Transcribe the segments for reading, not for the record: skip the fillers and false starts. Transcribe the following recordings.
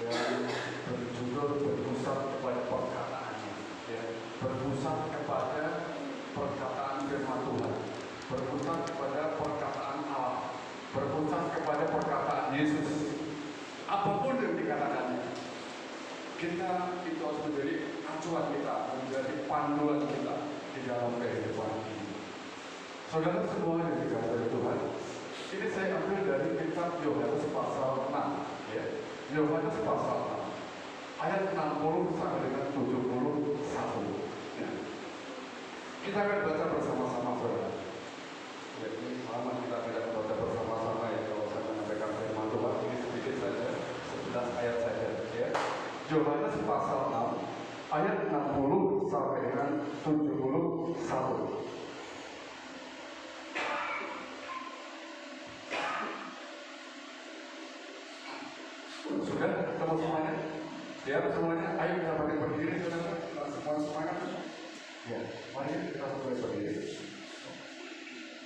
yang berjudul berpusat kepada perkataannya, ya, berpusat kepada perkataan firman Tuhan, berpusat kepada perkataan Allah, berpusat kepada perkataan Yesus. Apapun yang dikatakannya, kita itu harus menjadi acuan kita, menjadi panduan kita di dalam kehidupan ini. Saudara semua yang dikasihi Tuhan, ini saya ambil dari kitab Yohanes pasal 6, ya. Yohanes pasal 6 ayat 60 sampai dengan 71, ya. Kita akan baca bersama-sama, saudara. Ya, ini lama kita tidak baca bersama-sama, ya. Kalau saya menyampaikan firman Tuhan ini sedikit saja, 11 ayat saja, ya. Yohanes pasal 6 ayat 60 sampai dengan 71. Sudah ketemu semuanya? Ya, semuanya. Ayo kita pakai berdiri, saudara. Semua semangat. Ya, mari kita mulai berdiri.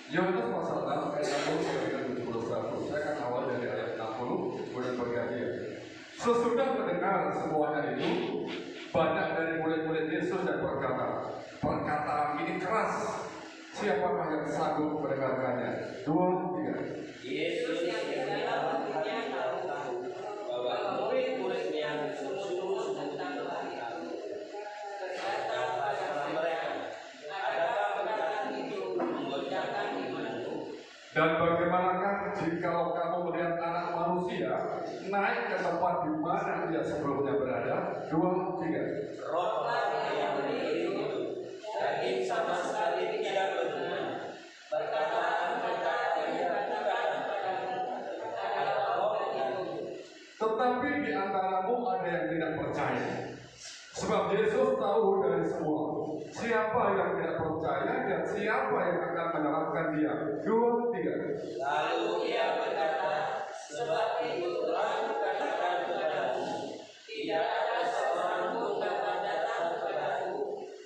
Yohanes pasal 6 ayat 60 sampai dengan 71. Saya akan awal dari ayat 60, kemudian berganti. Sesudah mendengar semuanya itu, banyak dari murid-murid Yesus yang berkata, perkataan ini keras, siapakah yang sanggup mendengarkannya? 2, 3. Yesus yang di dalam hatinya tahu bahwa murid-muridnya sungguh-sungguh tentang Tuhan. Berkata pada mereka, adakah perkataan itu menggoncangkan imanmu? Dan bagaimanakah jikalau kamu melihat anak manusia naik ke tempat di mana dia sebelumnya berada? 2, 3. Rohlah yang berdiri itu, daging sama sekali tidak berguna. Perkataan-perkataan yang dikatakan padamu adalah roh yang hidup. Tetapi di antaramu ada yang tidak percaya. Sebab Yesus tahu dari semua siapa yang tidak percaya dan siapa yang akan menyalahkan dia. 2, 3. Lalu ia berkata, sebab itu Tuhan katakan kepadamu, tidak ada seorang pun dapat datang kepadaku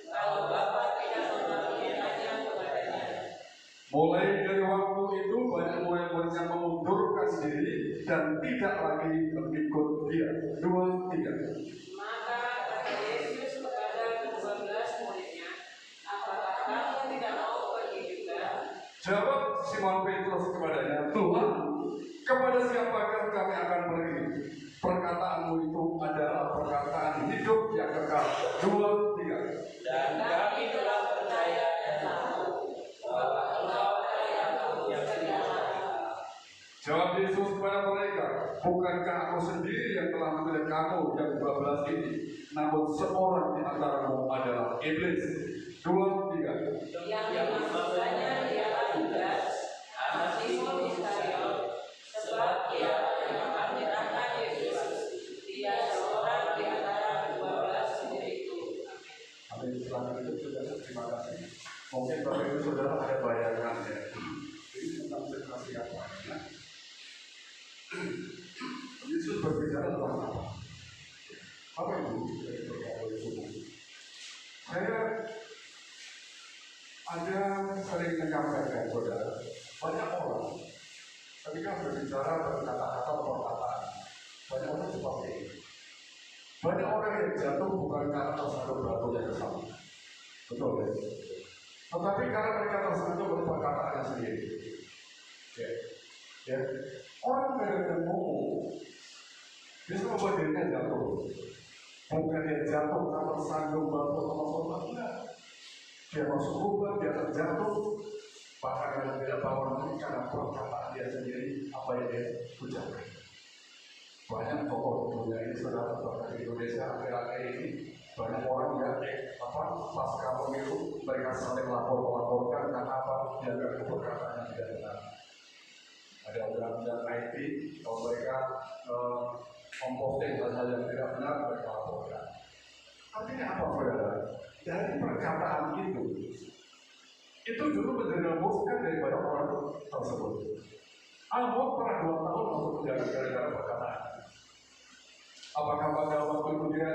kalau Bapa tidak memanggilnya kepadanya. Mulai dari waktu itu banyak murid-murid yang mengundurkan diri dan tidak lagi mengikut dia. 2, 3. Maka kata Yesus kepada ke-12 muridnya, apakah kamu tidak mau pergi juga? Jawab Simon Petrus kepadanya, Tuhan, kepada siapakah kami akan pergi? Perkataanmu itu adalah perkataan hidup yang kekal. 2, 3. Dan kami telah percaya dan tahu bahwa Engkau adalah yang setia. Jawab Yesus kepada mereka, bukankah aku sendiri yang telah memilih kamu yang 12 ini, namun seorang di antaramu adalah iblis. 2, 3. Yang dimaksudnya ialah Yudas, anak Simon Iskariot, sebab ia yang akan menyerahkan Yesus. Dia seorang di antara 12 murid itu. Amin. Selamat itu saudara, terima kasih. Mungkin Bapak Ibu Saudara ada bayangan, ya. Ini tentang situasi apa? Ya. Yesus berbicara tentang apa? Apa itu dari berkata subuh? Saya ada sering menyampaikan, saudara, banyak orang ketika berbicara berkata-kata perkataan, banyak orang seperti ini. Banyak orang yang jatuh bukan karena tersandung batu yang kesal, betul ya? Tetapi karena mereka tersandung oleh perkataannya sendiri. Ya, ya. Orang yang ngomong bisa membuat dirinya jatuh. Bukan dia jatuh karena tersandung batu atau apa, enggak. Dia masuk lubang, dia terjatuh, bahkan tidak bangun karena perkataan dia sendiri, apa yang dia ucapkan. Banyak tokoh dunia ini, saudara, bahkan di Indonesia akhir-akhir ini banyak orang yang pasca pemilu mereka saling laporkan karena apa? Dianggap perkataan yang tidak benar. Ada undang-undang IT, kalau mereka memposting hal-hal yang tidak benar, mereka laporkan. Artinya apa, saudara? Dari perkataan itu dulu menjerumuskan daripada orang tersebut. Ahok pernah 2 tahun masuk penjara gara-gara perkataan. Apakah pada waktu itu dia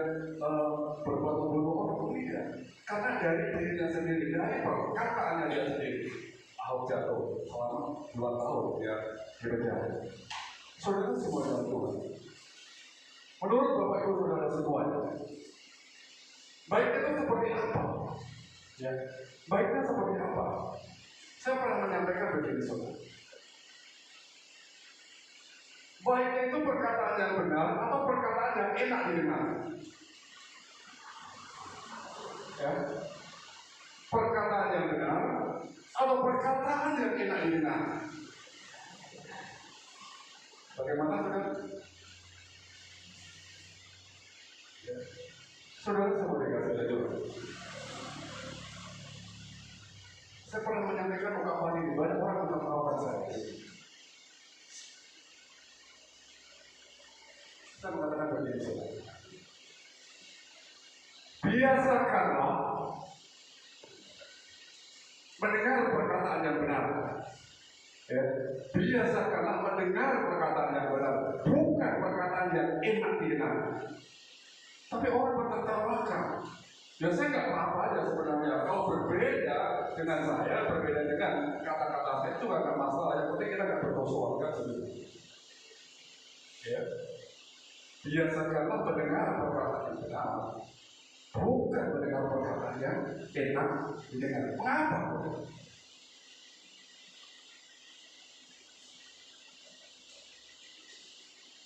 berbuat membunuh orang? Tidak. Karena dari dirinya sendiri, dari perkataannya dia sendiri, Ahok jatuh selama 2 tahun dia di penjara. Saudara semua dalam Tuhan. Menurut semuanya. Baik itu seperti apa? Ya, baiknya seperti apa? Saya pernah menyampaikan begini saudara. Baik itu perkataan yang benar atau perkataan yang enak didengar. Ya, perkataan yang benar atau perkataan yang enak didengar. Bagaimana saudara? Ya. Saudara seperti kata Tuhan. Saya pernah menyampaikan ungkapan ini, banyak orang menertawakan saya. Saya mengatakan begini saudara. Biasakanlah mendengar perkataan yang benar. Ya, biasakanlah mendengar perkataan yang benar, bukan perkataan yang enak didengar. Tapi orang bertertawakan. Ya saya nggak apa-apa aja sebenarnya. Kalau berbeda dengan saya, berbeda dengan kata-kata saya itu nggak masalah. Yang penting kita nggak bermusuhan kan sebenarnya. Ya, biasakanlah mendengar perkataan yang benar, bukan mendengar perkataan yang enak didengar. Mengapa?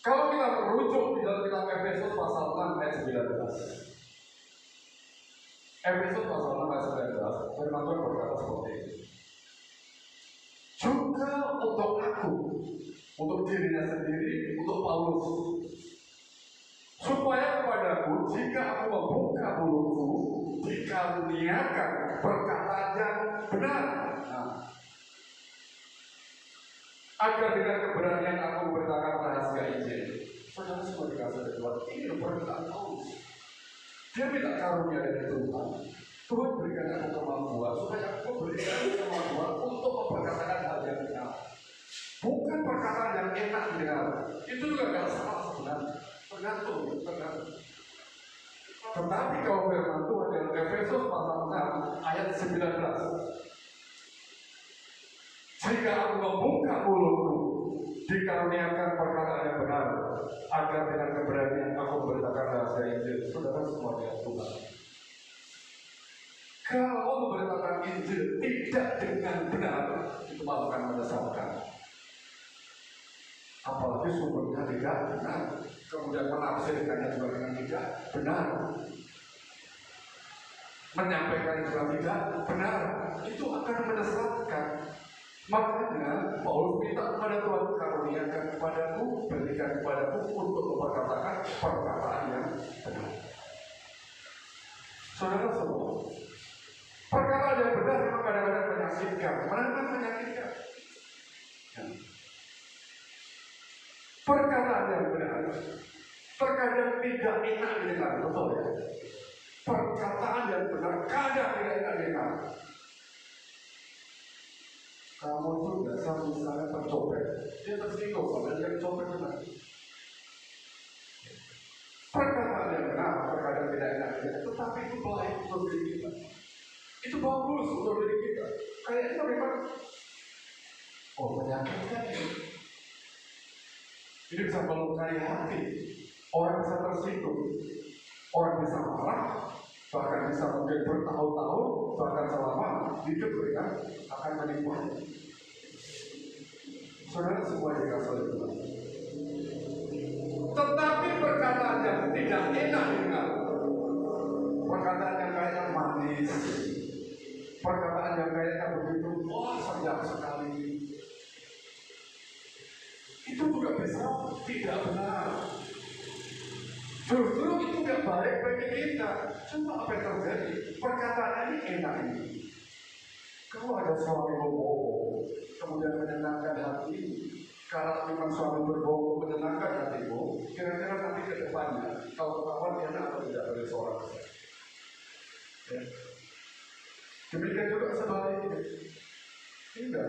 Kalau kita merujuk di dalam kitab Efesus pasal 6 ayat 19. Efesus pasal 6 ayat 19, firman Tuhan berkata seperti ini. Juga untuk aku, untuk dirinya sendiri, untuk Paulus, supaya kepadaku, jika aku membuka mulutku, dikaruniakan perkataan yang benar. Agar dengan keberanian aku memberitakan rahasia Injil. Saudara semua dikasih Tuhan, ini perkataan Paulus. Dia minta karunia dari Tuhan. Tuhan berikan aku kemampuan supaya aku berikan kemampuan untuk memperkatakan hal yang benar. Bukan perkataan yang enak didengar. Itu juga tidak salah sebenarnya. Tergantung. Tetapi kalau firman Tuhan dalam Efesus pasal 6 ayat 19. Jika aku membuka mulutku, dikaruniakan perkataan yang benar, agar dengan keberanian aku memberitakan rahasia Injil. Saudara semua ya Tuhan. Kalau memberitakan Injil tidak dengan benar, itu malah akan menyesatkan. Apalagi sumbernya tidak benar, kemudian menafsirkannya juga dengan tidak benar, menyampaikan juga tidak benar, itu akan menyesatkan. Makanya Paulus minta kepada Tuhan, karuniakan kepadaku, berikan kepadaku untuk memperkatakan perkataan yang benar. Saudara semua, perkataan yang benar memang kadang-kadang menyakitkan. Mana menyakitkan? Ya. Perkataan yang benar terkadang tidak enak didengar, betul ya? Perkataan yang benar kadang tidak enak didengar. Kamu itu dasar misalnya pencopet, dia tersinggung pada yang copet benar. Perkataan yang benar terkadang tidak enak didengar, tetapi itu baik untuk diri kita. Itu bagus untuk diri kita. Kayaknya memang menyakitkan ini. Ini bisa melukai hati. Orang bisa tersinggung, orang bisa marah, bahkan bisa mungkin bertahun-tahun, bahkan selama hidup mereka akan menimbulkan. Saudara semua dikasih Tuhan. Tetapi perkataan yang tidak enak didengar, perkataan yang kayaknya manis, perkataan yang kayaknya begitu, sayang sekali, itu juga bisa tidak benar. Justru itu tidak baik bagi kita. Cuma apa yang terjadi? Perkataan ini enak ini. Kalau ada suami berbohong, kemudian menyenangkan hati, kalau memang suami berbohong menyenangkan hatimu, kira-kira nanti ke depannya, kalau ketahuan enak atau tidak dari seorang istri. Ya. Demikian juga sebaliknya. Tidak.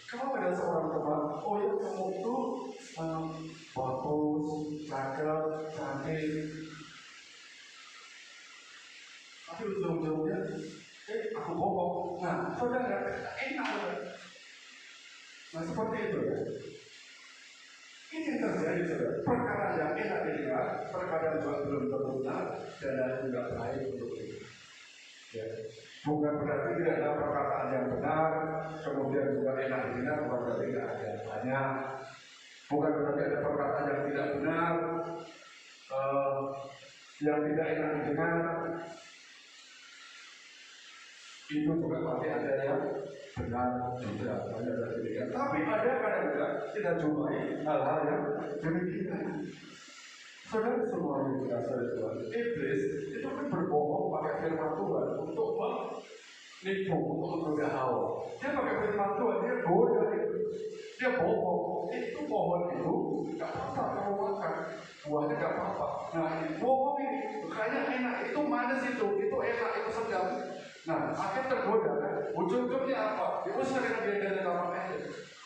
Kalau ada seorang teman, ya kamu itu bagus, cakep, cantik, tapi ujung-ujungnya, aku bohong. Nah, saudara, enak. Nah, seperti itu ya. Ini yang terjadi, saudara. Perkara yang enak didengar, perkara juga belum tentu benar, dan juga baik untuk kita. Ya. Bukan berarti tidak ada perkataan yang benar, kemudian juga enak didengar, bukan berarti tidak ada banyak. Bukan berarti ada perkataan yang tidak benar, yang tidak enak didengar. Itu bukan berarti ada yang benar juga, banyak dari demikian. Tapi ada kadang-kadang kita jumpai hal-hal yang demikian. Saudara semua yang berasal dari Tuhan, iblis itu kan berbohong pakai firman Tuhan untuk menipu, untuk menggoda Hawa. Dia pakai firman Tuhan, dia goda itu, dia bohong. Itu pohon itu nggak apa-apa kalau makan, buahnya nggak apa-apa. Nah, bohong ini kayaknya enak, itu manis itu enak, itu sedap. Nah, akhirnya tergoda kan, ujung-ujungnya apa? Diusir dengan dia dari kamar aja.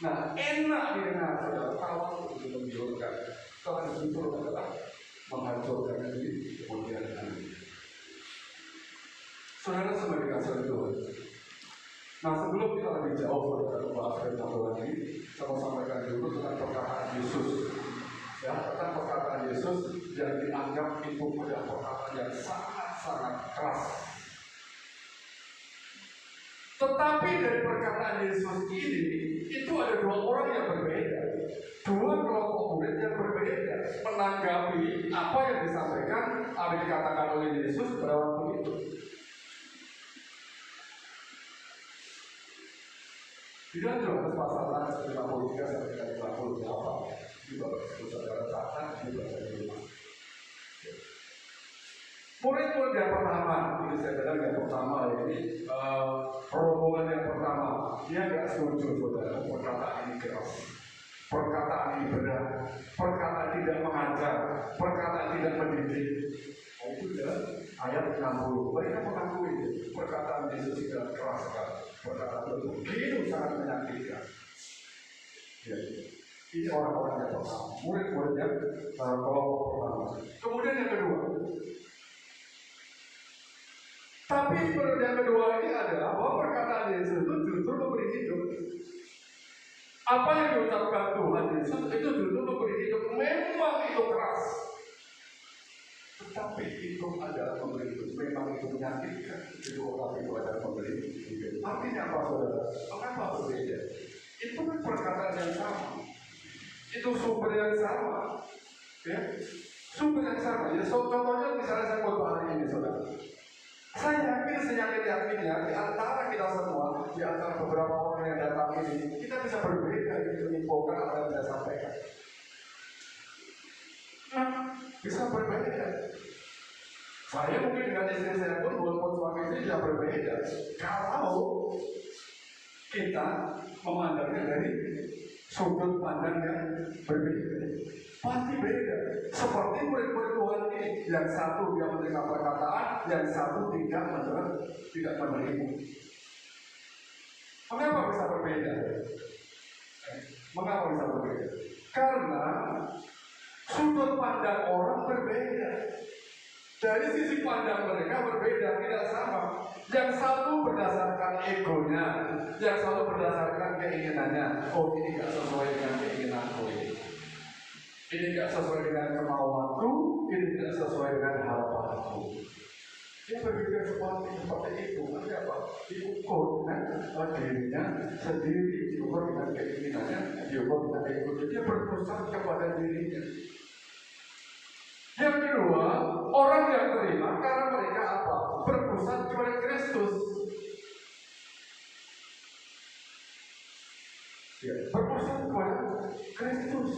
Nah, enak didengar, saudara, kalau itu membiarkan. Kalau itu adalah menghancurkan diri kemudian hari. Saudara semua dikasih Tuhan. Nah, sebelum kita lebih jauh saudara membahas tentang Tuhan ini, saya sampaikan dulu tentang perkataan Yesus. Ya, tentang perkataan Yesus yang dianggap itu adalah perkataan yang sangat-sangat keras. Tetapi dari perkataan Yesus ini, itu ada dua orang yang berbeda. Dua kelompok murid yang berbeda menanggapi apa yang disampaikan, apa yang dikatakan oleh Yesus pada waktu itu. Di dalam Yohanes pasal 53 sampai 58, juga saudara catat juga saya rumah. Murid-murid yang pertama, ini saya bilang yang pertama ini rombongan yang pertama, dia nggak setuju saudara perkataan ini keras, perkataan ini berat, perkataan tidak mengajar, perkataan tidak mendidik. Itu adalah ayat 60. Mereka mengakui perkataan Yesus tidak keras sekali, perkataan itu begitu sangat menyakitkan. Ya. Ini orang-orang yang pertama, murid-murid yang kelompok pertama. Kemudian yang kedua. Tapi yang kedua ini adalah bahwa perkataan Yesus itu justru memberi hidup. Apa yang diucapkan Tuhan Yesus itu justru memberi hidup. Memang itu keras, tetapi itu adalah memberi hidup. Memang itu menyakitkan. Itu orang itu adalah memberi hidup. Artinya apa saudara? Mengapa berbeda? Itu kan perkataan yang sama. Itu sumber yang sama. Ya, sumber yang sama. Ya, contohnya misalnya saya buat hari ini saudara. Saya yakin seyakin-yakinnya di antara kita semua, di antara beberapa orang yang datang ini, kita bisa berbeda di menyimpulkan apa yang saya sampaikan. Nah, bisa berbeda. Saya mungkin dengan istri saya pun, walaupun suami istri bisa berbeda. Kalau kita memandangnya dari sudut pandang yang berbeda, pasti beda. Seperti murid-murid Tuhan ini, yang satu dia menerima perkataan, yang satu tidak menerima. Mengapa bisa berbeda? Mengapa bisa berbeda? Karena sudut pandang orang berbeda. Dari sisi pandang mereka berbeda, tidak sama. Yang satu berdasarkan egonya, yang satu berdasarkan keinginannya. Oh, ini tidak sesuai dengan keinginanku ini. Ini tidak sesuai dengan kemauanku, ini tidak sesuai dengan harapanku. Dia berpikir seperti itu. Nanti apa? Diukur dengan dirinya sendiri, diukur dengan keinginannya, diukur dengan ego. Dia berpusat kepada dirinya. Yang kedua, orang yang terima karena mereka apa? Berpusat kepada Kristus. Ya, berpusat kepada Kristus.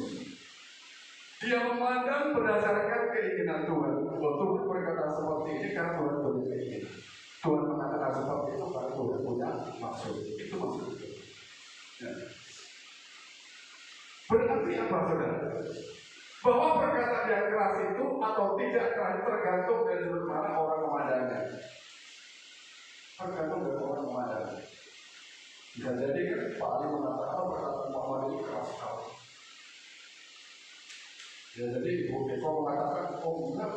Dia memandang berdasarkan keinginan Tuhan. Tuhan berkata seperti ini karena Tuhan punya keinginan. Tuhan mengatakan seperti itu karena Tuhan punya maksud. Itu maksudnya. Ya. Berarti apa saudara? Bahwa perkataan yang keras itu atau tidak keras tergantung dari mana orang memandangnya. Tergantung dari orang memandangnya. Bisa jadi kan Pak Ali mengatakan perkataan Muhammad itu keras sekali. Ya, jadi Ibu Eko mengatakan, oh enggak,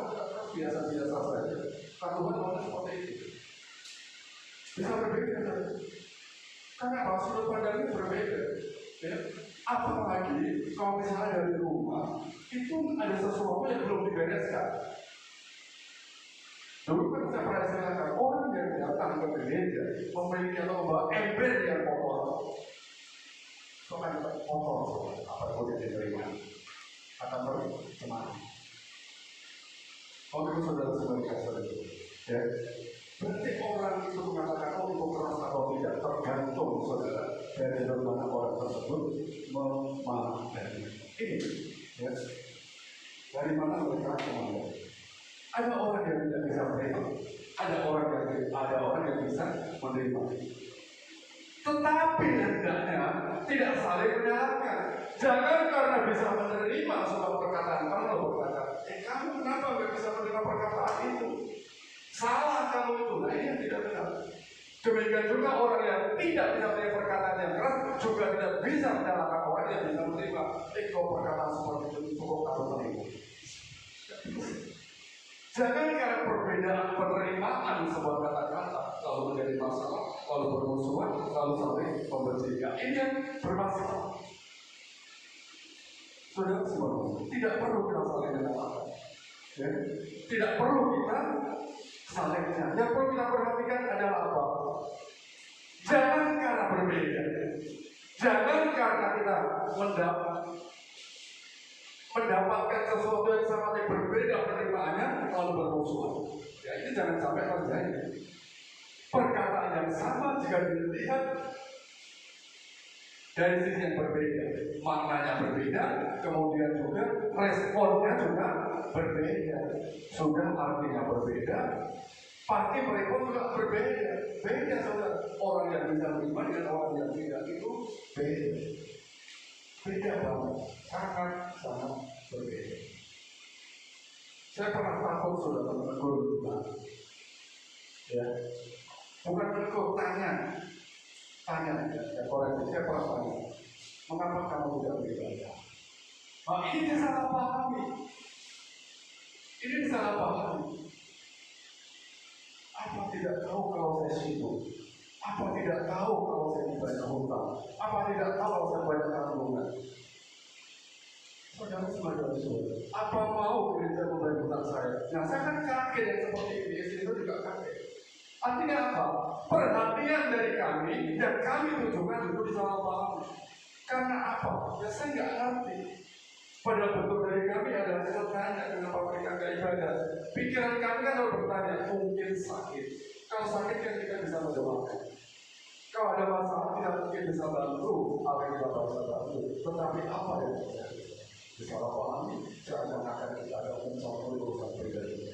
biasa-biasa saja. Kan Tuhan mau seperti itu. Bisa berbeda kan? Karena sudut pandang ini berbeda. Ya. Apalagi kalau misalnya dari rumah itu ada sesuatu yang belum dibereskan. Dulu kan saya pernah istilahkan orang yang datang ke gereja memiliki atau membawa ember yang kotor. Itu kan kotor, apa boleh diterima? Akan tercemar. Kalau itu saudara-saudara kasar itu, ya. Berarti orang itu mengatakan untuk keras atau tidak tergantung saudara dari mana orang tersebut memahami. Ini, ya. Dari mana mereka memahami? Ada orang yang tidak bisa menerima, ada orang yang bisa menerima. Tetapi hendaknya tidak saling menyalahkan. Jangan karena bisa menerima sebuah perkataan kalau berkata, kamu kenapa nggak bisa menerima perkataan itu? Salah kamu itu. Nah ini yang tidak benar. Demikian juga orang yang tidak bisa menerima perkataan yang keras juga tidak bisa menyalahkan orang yang bisa menerima. Kalau perkataan seperti itu cukup kamu menerima. Jangan karena perbedaan penerimaan sebuah kata-kata lalu menjadi masalah, lalu bermusuhan, lalu saling membenci. Ini yang bermasalah. Saudara semua, tidak perlu kita saling menyalahkan. Ya? Tidak perlu kita saling menyalahkan. Yang perlu kita perhatikan adalah apa? Jangan karena berbeda. Jangan karena kita mendapatkan sesuatu yang sangat berbeda penerimaannya lalu bermusuhan. Ya ini jangan sampai terjadi. Perkataan yang sama jika dilihat dari sisi yang berbeda, maknanya berbeda, kemudian juga responnya juga berbeda, sudah artinya berbeda, pasti mereka juga berbeda. Beda saudara, orang yang bisa beriman dengan orang yang tidak itu beda. Beda banget, sangat berbeda. Saya pernah takut saudara menegur juga, ya, bukan menegur, tanya, ya koreksi. Saya pernah tanya, mengapa kamu tidak beribadah? Nah, ini disalahpahami. Ini disalahpahami. Apa tidak tahu kalau saya sibuk? Apa tidak tahu kalau saya banyak hutang? Apa tidak tahu kalau saya banyak tanggungan? Saudara, apa mau gereja membayar hutang saya? Nah, saya kan kaget yang seperti ini. Istri itu juga kaget. Artinya apa? Perhatian dari kami dan kami tujukan itu disalahpahami. Karena apa? Ya saya nggak ngerti. Padahal bentuk dari kami adalah saya tanya kenapa mereka nggak ibadah. Pikiran kami kan kalau bertanya mungkin sakit. Kalau sakit kan kita bisa mendoakan. Kalau ada masalah kita mungkin bisa bantu apa yang kita bisa bantu. Tetapi apa yang terjadi? Disalahpahami. Jangan akan kita ada unsur urusan pribadi.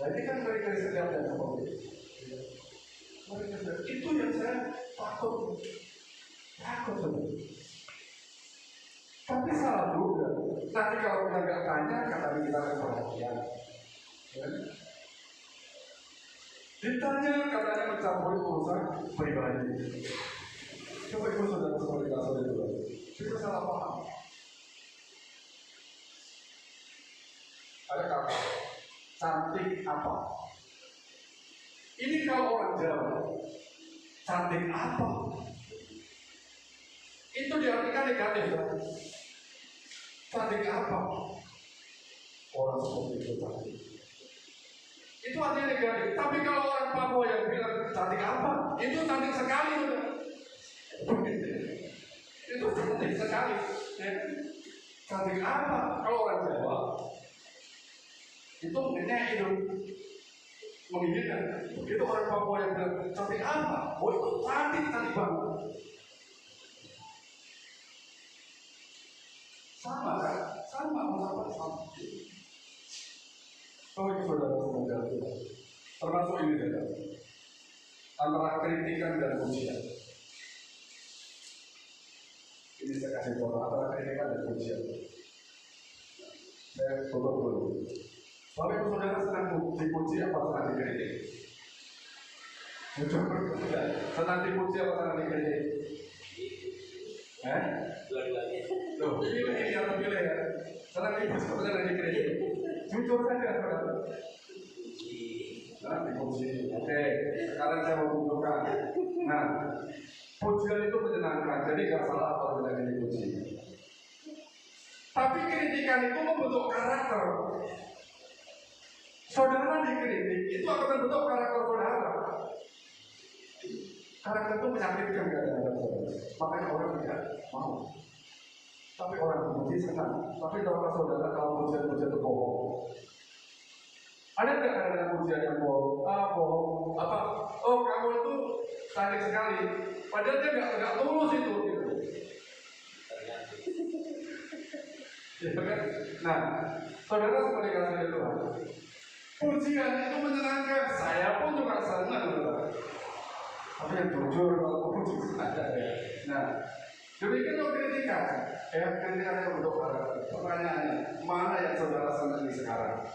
Nah ini kan dari setiap yang seperti itu. Itu yang saya takut sebenarnya. Tapi salah juga. Nanti kalau kita nggak tanya, katanya kita akan perhatian. Ya? Ditanya katanya mencampuri urusan pribadi. Coba ibu saudara-saudara kasar itu, kita salah paham. Ada kata cantik apa? Ini kalau orang Jawa, cantik apa? Itu diartikan negatif kan? Cantik apa? Orang seperti itu cantik. Itu artinya negatif. Tapi kalau orang Papua yang bilang cantik apa? Itu cantik sekali. Itu cantik sekali. Ya. Cantik apa? Kalau orang Jawa itu mungkinnya itu menghina. Begitu orang Papua yang bilang cantik apa? Oh itu cantik banget. Sama kan? Sama mendapat sama. Kalau itu saudara-saudara, termasuk ini saudara, antara kritikan dan pujian. Ini saya kasih contoh antara kritikan dan pujian. Saya tutup dulu. Kalau itu saudara senang dipuji apa senang dikritik? Jujur, senang dipuji apa senang dikritik? Dua-duanya. Loh, ini yang pilih ya. Senang dipuji apa senang dikritik? Jujur saja, saudara. Nah, dipuji. Oke, sekarang saya mau tunjukkan. Nah, pujian itu menyenangkan, jadi nggak salah kalau tidak dipuji. Tapi kritikan itu membentuk karakter. Saudara dikritik itu akan membentuk karakter saudara. Karakter itu menyakitkan kadang-kadang saudara. Makanya orang tidak mau. Tapi orang memuji senang. Tapi kalau saudara kalau pujian-pujian itu bohong. Ada nggak kadang-kadang pujian yang bohong? Bohong. Apa? Oh, kamu itu cantik sekali. Padahal dia nggak tulus itu. Gitu. Ya, kan? Nah, saudara seperti kasih Tuhan. Pujian itu menyenangkan. Saya pun juga senang, saudara. Tapi yang jujur kalau puji ada ya. Nah, demikian kalau kritikan. Kritikan yang untuk pertanyaannya, mana yang saudara senangi sekarang?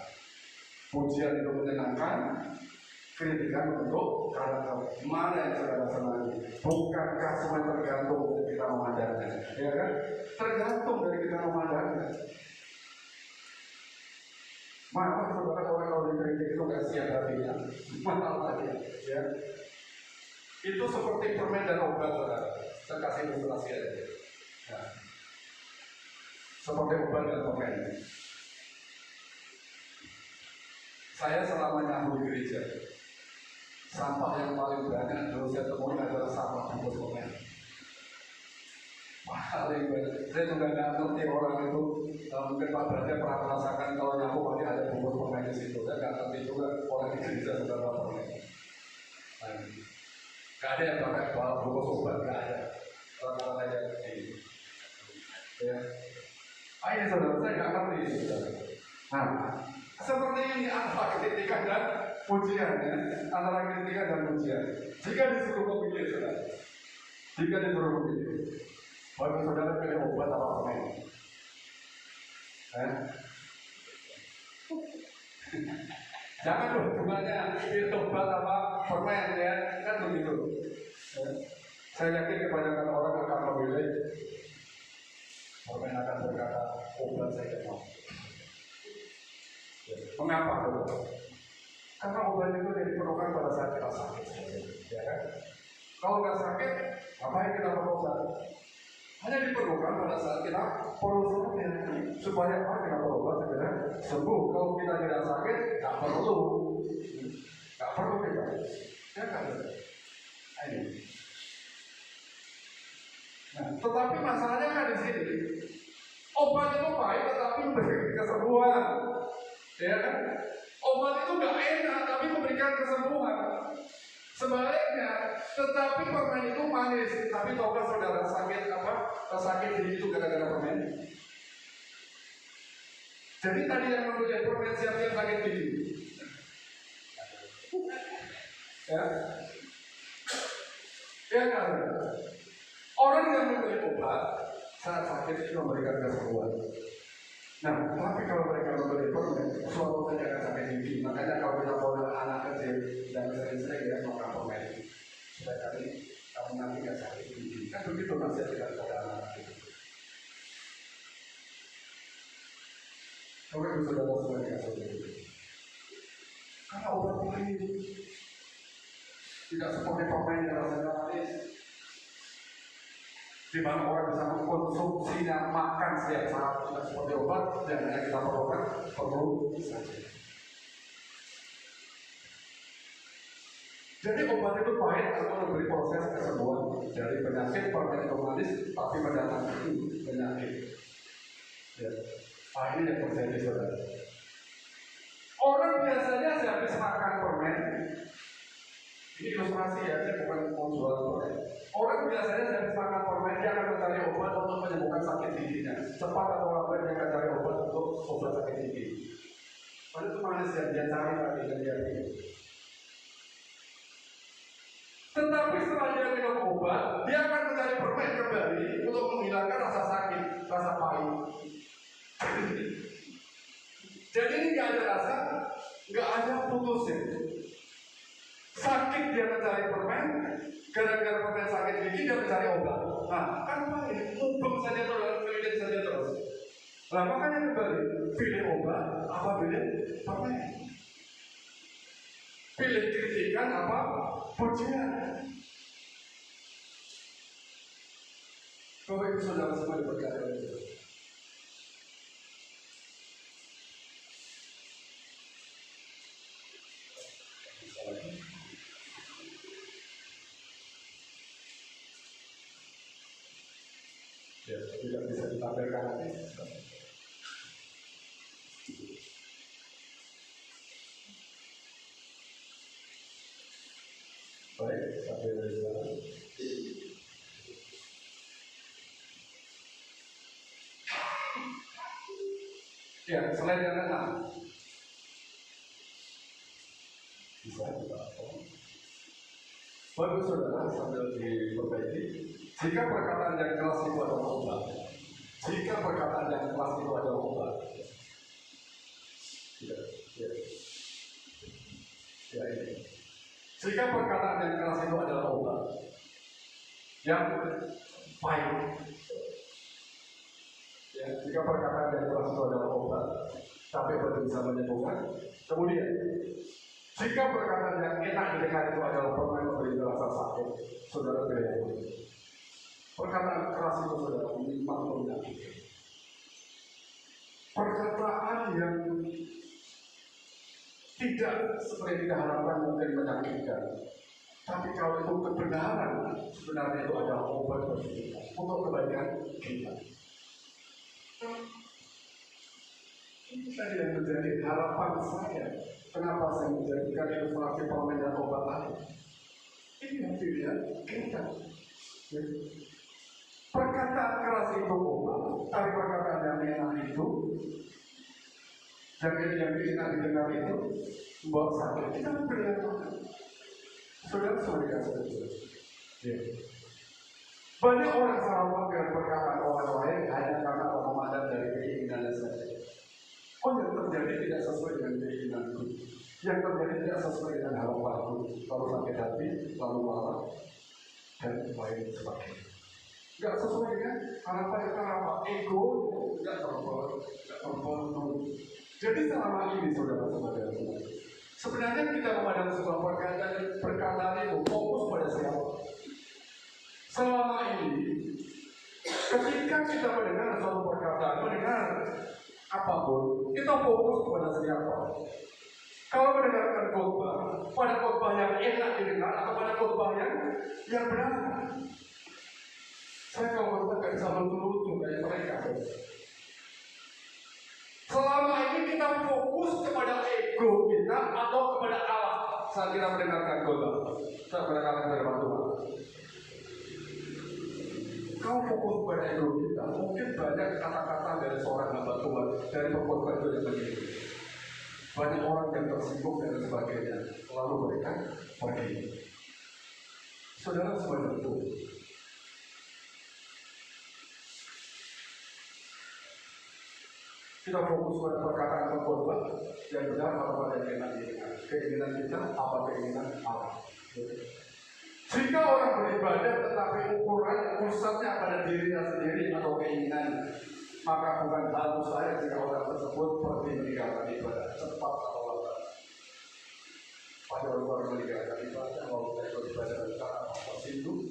Pujian itu menyenangkan, kritikan untuk karakter. Mana yang saudara senangi? Bukankah semua tergantung dari kita memandangnya? Ya kan? Tergantung dari kita memandangnya. Maka saudara kalau dikritik itu nggak siap hatinya, malah ya. Itu seperti permen dan obat, saudara. Saya kasih ilustrasi aja. Nah, seperti obat dan permen. Saya selama nyambung di gereja, sampah yang paling banyak dulu saya temui adalah sampah bungkus permen. Paling banyak. Saya juga nggak ngerti orang itu, mungkin Pak Braja pernah merasakan kalau nyambung pasti ada bungkus permen di situ. Saya nggak ngerti juga orang di gereja seberapa permen. Gak ada yang pakai bungkus obat, gak ada. Orang-orang aja ini. Ya. Ini saudara, saya nggak ngerti. Nah, seperti ini antara kritikan dan pujian, ya. Antara kritikan dan pujian. Jika disuruh memilih, saudara. Jika disuruh memilih, bagi saudara pilih obat apa permen? Jangan loh, hubungannya pilih obat apa permen, ya. Kan begitu. Ya. Saya yakin kebanyakan orang akan memilih permen, akan berkata obat saya tidak mau. Mengapa? Karena obat itu diperlukan pada saat kita sakit, ya kan? Kalau nggak sakit, ngapain kita perlu obat? Hanya diperlukan pada saat kita perlu sakit, supaya apa? Kita perlu obat segera sembuh. Kalau kita tidak sakit, nggak perlu kita, ya kan? Ini. Nah, tetapi masalahnya kan di sini, obat itu baik, tetapi memberikan kesembuhan. Ya kan? Obat itu nggak enak, tapi memberikan kesembuhan. Sebaliknya, tetapi permen itu manis. Tapi tahukah saudara sakit apa? Sakit gigi itu gara-gara permen. Jadi tadi yang membeli permen siap-siap sakit gigi. Ya, ya kan? Orang yang membeli obat saat sakit itu memberikan kesembuhan. Nah, tapi kalau mereka membeli permen, suatu saja akan sampai gigi. Makanya kalau kita bawa anak kecil dan sering-sering ya makan permen, supaya kamu nanti nggak sakit gigi. Kan begitu nasihat kita kepada anak itu. Kalau itu sudah semua dikasih begitu. Karena obat ini tidak seperti permen yang rasanya manis. Di mana orang bisa mengkonsumsinya makan setiap saat, tidak seperti obat dan hanya kita perlu saja. Jadi obat itu baik atau memberi proses kesembuhan dari penyakit permen itu manis, tapi mendatangkan penyakit. Ya. Ini yang terjadi, saudara. Orang biasanya habis makan permen. Ini ilustrasi ya, saya bukan mau jual permen. Orang biasanya habis makan permen, dia akan mencari obat untuk menyembuhkan sakit giginya. Cepat atau lambat dia akan cari obat untuk obat sakit gigi. Padahal itu manis yang dia cari tadi dan dia minum. Tetapi setelah dia minum obat, dia akan mencari permen kembali untuk menghilangkan rasa sakit, rasa pahit. Jadi ini nggak ada rasa, nggak ada putusnya. Sakit dia mencari permen, gara-gara permen sakit gigi dia mencari obat. Nah, kan ini mubeng saja terus, keliling saja terus. Nah, makanya kembali pilih obat apa pilih permen? Pilih kritikan apa pujian? Bapak Ibu Saudara semua diberkati oleh Tuhan. ditampilkan nanti. Baik, sampai dari sana. Ya, selain yang enam, bisa kita apa? Bagus saudara, sambil diperbaiki. Jika perkataan yang keras itu adalah obat, jika perkataan yang keras itu adalah obat, ya ini. Jika perkataan yang keras itu adalah obat, yang baik, ya, jika perkataan yang keras itu adalah obat, tapi baru bisa menyembuhkan. Kemudian, jika perkataan yang enak didengar itu adalah permen memberi rasa sakit, saudara berikan. Perkataan keras itu saudara memang menyakitkan. Perkataan yang tidak seperti kita harapkan mungkin menyakitkan. Tapi kalau itu kebenaran, sebenarnya itu adalah obat bagi kita, untuk kebaikan kita. Ini tadi yang menjadi harapan saya. Kenapa saya menjadikan ilustrasi permen dan obat tadi? Ini yang pilihan kita. Perkataan keras itu obat, tapi perkataan yang enak itu, yang enak didengar itu, membawa sakit. Kita pilihan mana? Saudara-saudara saudara. Banyak orang salah mengerti perkataan orang lain hanya karena memandang dari keinginannya saja. Oh, yang terjadi tidak sesuai dengan keinginanku, yang terjadi tidak sesuai dengan harapanku, lalu sakit hati, lalu marah, dan lain sebagainya. Tidak sesuai dengan harapan ego, tidak terbangun. Jadi selama ini saudara-saudara, sebenarnya kita memandang sebuah perkataan itu fokus pada siapa? Selama ini, ketika kita mendengar suatu perkataan, mendengar apapun, kita fokus kepada siapa? Kalau mendengarkan khotbah, pada khotbah yang enak didengar atau pada khotbah yang benar. Saya kalau khotbah gak bisa lucu kayak mereka. Selama ini kita fokus kepada ego kita atau kepada Allah. Saat kita mendengarkan khotbah, saat mendengarkan firman Tuhan. Kalau fokus pada ego kita, mungkin banyak kata-kata dari seorang hamba Tuhan, dari pengkhotbah itu yang begini. Banyak orang yang tersinggung dan sebagainya, lalu mereka pergi. Saudara semuanya itu. Kita fokus pada perkataan pengkhotbah yang benar atau pada yang enak didengar. Keinginan kita apa keinginan Allah. Jika orang beribadah tetapi ukuran pusatnya pada dirinya sendiri atau keinginannya, maka bukan hal mustahil jika orang tersebut pergi meninggalkan ibadah cepat atau lambat. Pada orang meninggalkan ibadah, kalau kita ikut ibadah secara tersinggung,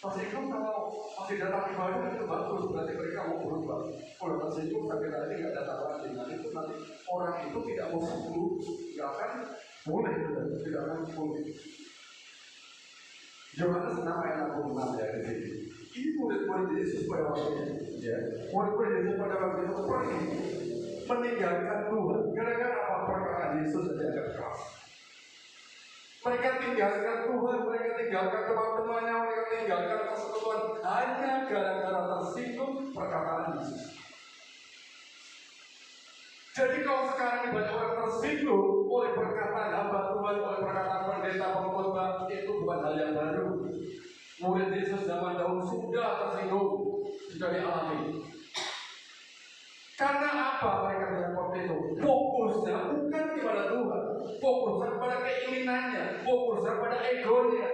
kalau masih datang ibadah itu bagus, berarti mereka mau berubah. Kalau tersinggung sakit hati nggak datang lagi, itu nanti orang itu tidak mau sembuh, nggak akan boleh, tidak akan boleh. Yohanes 6 ayat 66 ya di sini. Ini murid-murid Yesus pada waktu itu, ya. Murid-murid Yesus pada waktu itu pergi meninggalkan Tuhan. Gara-gara apa? Perkataan Yesus saja keras. Mereka tinggalkan Tuhan, mereka tinggalkan teman-temannya, mereka tinggalkan persekutuan hanya gara-gara tersinggung perkataan Yesus. Jadi kalau sekarang banyak orang tersinggung oleh perkataan hamba Tuhan, oleh perkataan pendeta pengkhotbah, itu bukan hal yang baru. Murid Yesus zaman dahulu sudah tersinggung, sudah dialami. Karena apa mereka seperti itu? Fokusnya bukan kepada Tuhan, fokusnya pada keinginannya, fokusnya pada egonya.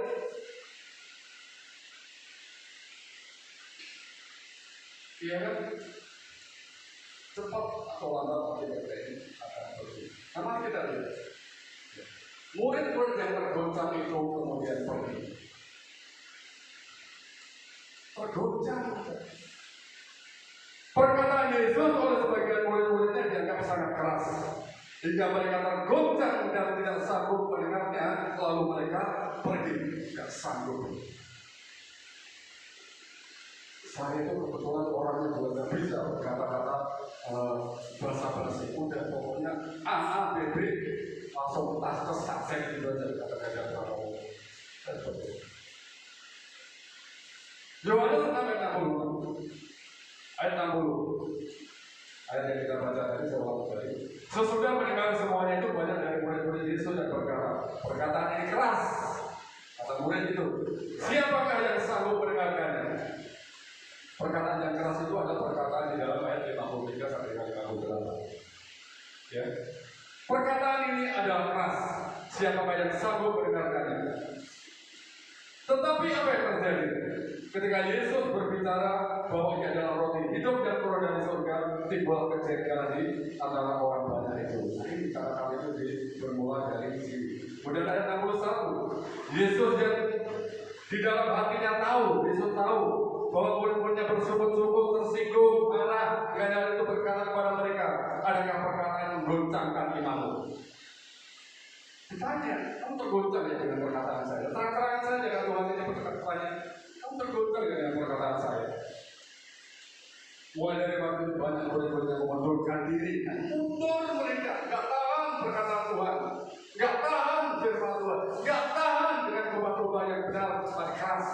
Iya kan? Cepat atau lambat tidak akan pergi. Karena kita lihat murid-murid yang tergoncang itu kemudian pergi. Tergoncang. Perkataan Yesus oleh sebagian murid-muridnya dianggap sangat keras, hingga mereka tergoncang dan tidak sanggup mendengarnya, lalu mereka pergi, tidak sanggup. Saya itu kebetulan orangnya juga nggak bisa kata-kata bahasa basi, udah pokoknya A B B langsung tas saksek gitu aja kata-kata kalau Yohanes 6 ayat 60. Ayat 60. Ayat yang kita baca tadi saya ulang tadi. Sesudah mendengar semuanya itu banyak dari murid-murid Yesus yang berkata, perkataan ini keras. Kata murid itu, siapakah yang sanggup mendengarkannya? Perkataan yang keras itu ada perkataan di dalam ayat 53 sampai 58. Ya. Perkataan ini adalah keras. Siapakah yang sanggup mendengarkannya? Tetapi apa yang terjadi? Ketika Yesus berbicara bahwa ini adalah roti hidup yang turun dari surga, timbul kejengkelan di antara orang banyak itu. Nah, ini cara kali itu bermula dari sini. Kemudian ayat 61, Yesus yang di dalam hatinya tahu, Yesus tahu bahwa murid-muridnya bersungguh-sungguh tersinggung, marah, dengan hal itu berkata kepada mereka, adakah perkataan yang menggoncangkan imanmu? Ditanya, kamu tergoncang ya dengan perkataan saya? Terang-terangan saja dengan Tuhan ini bertanya, kamu tergoncang ya dengan perkataan saya? Mulai dari waktu itu banyak murid-murid yang mengundurkan diri, mundur mereka, gak tahan perkataan Tuhan, gak tahan firman Tuhan, gak tahan dengan khotbah yang benar, keras.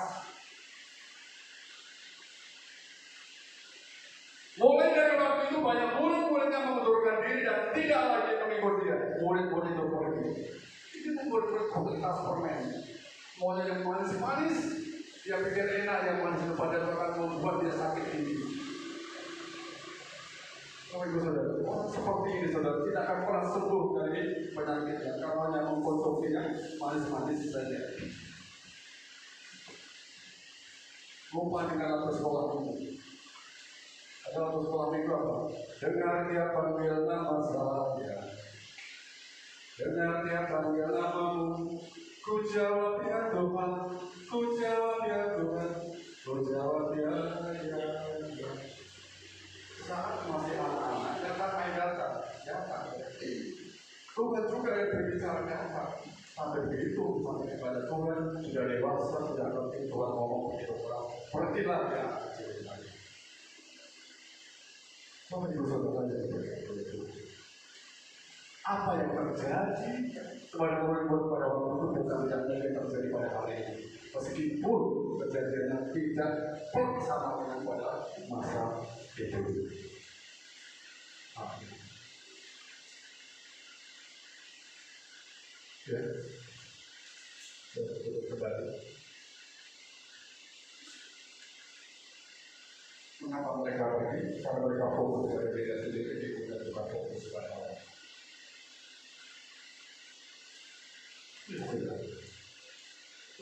Mulai dari waktu itu banyak murid-murid yang mengundurkan diri dan tidak lagi mengikut dia. Murid-murid itu pergi. Ini murid-murid komunitas permen. Maunya yang manis-manis, dia pikir enak, yang manis itu pada akan membuat dia sakit ini. Bapak Ibu Saudara, orang seperti ini Saudara tidak akan pernah sembuh dari penyakitnya kalau hanya mengkonsumsi yang manis-manis saja. Lupa dengan atas sekolah umum. Ada waktu sekolah minggu apa? Dengar dia panggil nama saya. Dengar dia panggil namamu. Ku jawab ya Tuhan. Ku jawab ya Tuhan. Ku jawab ya Tuhan. Saat masih anak-anak, datang main datang. Tuhan juga yang berbicara datang. Sampai begitu, sampai kepada Tuhan sudah dewasa, sudah ngerti Tuhan ngomong begitu orang. Pergilah ya. Bapak Ibu Saudara yang berkata, apa yang terjadi kepada murid-murid pada waktu itu bukan yang terjadi pada hari ini. Meskipun kejadiannya tidak bersama dengan pada masa itu. Ya, kembali. Mengapa mereka pergi? Karena mereka fokus pada beda sendiri, bukan bukan fokus pada Allah.